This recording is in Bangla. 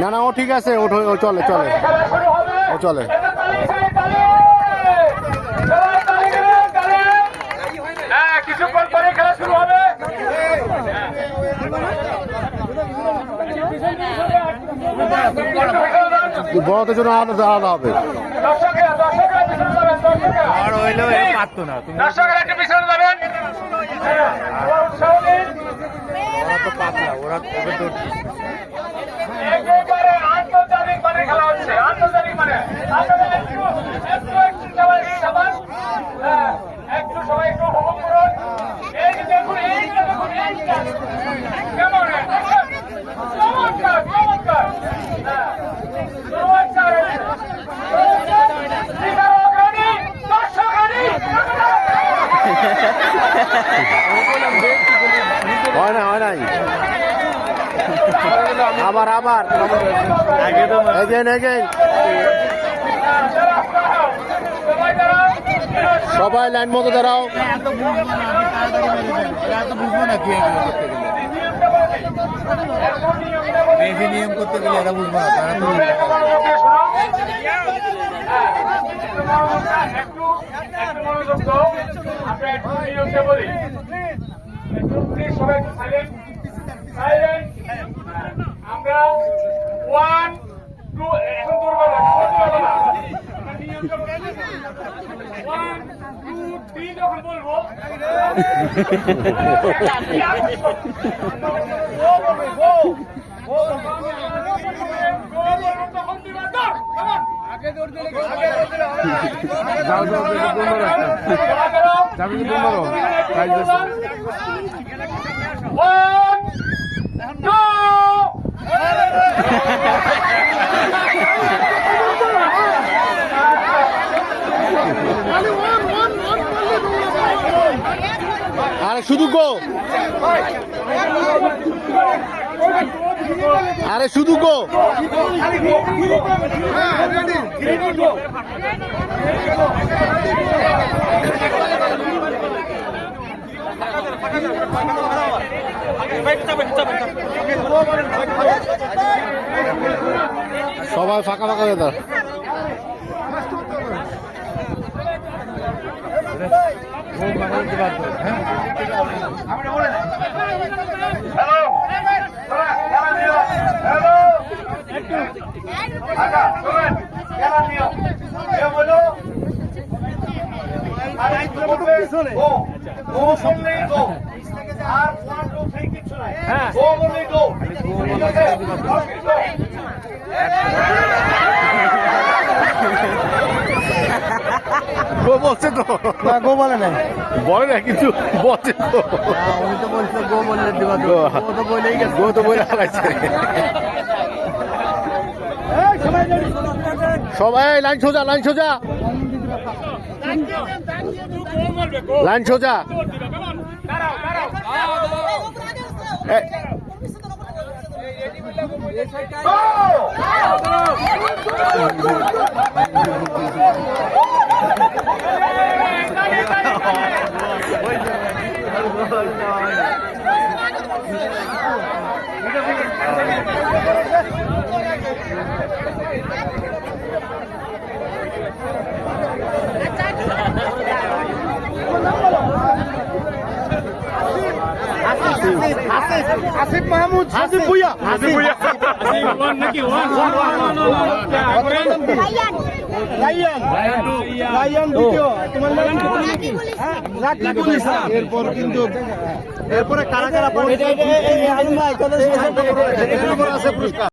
না না, ও ঠিক আছে, ও চলে চলে, ও চলে। কিছুক্ষণ পরে খেলা শুরু হবে। বড়দের জন্য আলাদা আলাদা হবে। দর্শকেরা একটু পিছনে যাবেন। একেবারে আন্তর্জাতিক মানে খেলা হচ্ছে, আন্তর্জাতিক মানে একটু সবাই একটু উপভোগ করুন। এই যে দেখুন, এই যে দেখুন, এই যে কেমন চমৎকার চমৎকার হয় না, হয় নাই, আবার আবার সবাই লাইন মতো দাঁড়াও। নিয়ম করতে গেলে এরা বুঝবো না, তারা তো আমরা 1 2 এখন দুর্বল 1 2 3 যখন বলবো আরে শুধু গো, আরে শুধু গো। সবাই ফাঁকা ফাঁকা হয়ে দাও। গো বলছে তো, গো বলে না, বলে না কিন্তু বলছে তো। উনি তো বলছে গো বললে দিবা, গো তো বলেই গেছে, গো তো বলে হারাইছে। সবাই লাইন সোজা, লাইন সোজা, লাইন সোজা। আসিফ মাহমুদ, আসিফ ভুইয়া, আসিফ ভুইয়া নাকি রায়ান দ্বিতীয়, তোমার নাম কি? রাকিবুল ইসলাম। এরপর কিন্তু এরপরে কারা কারা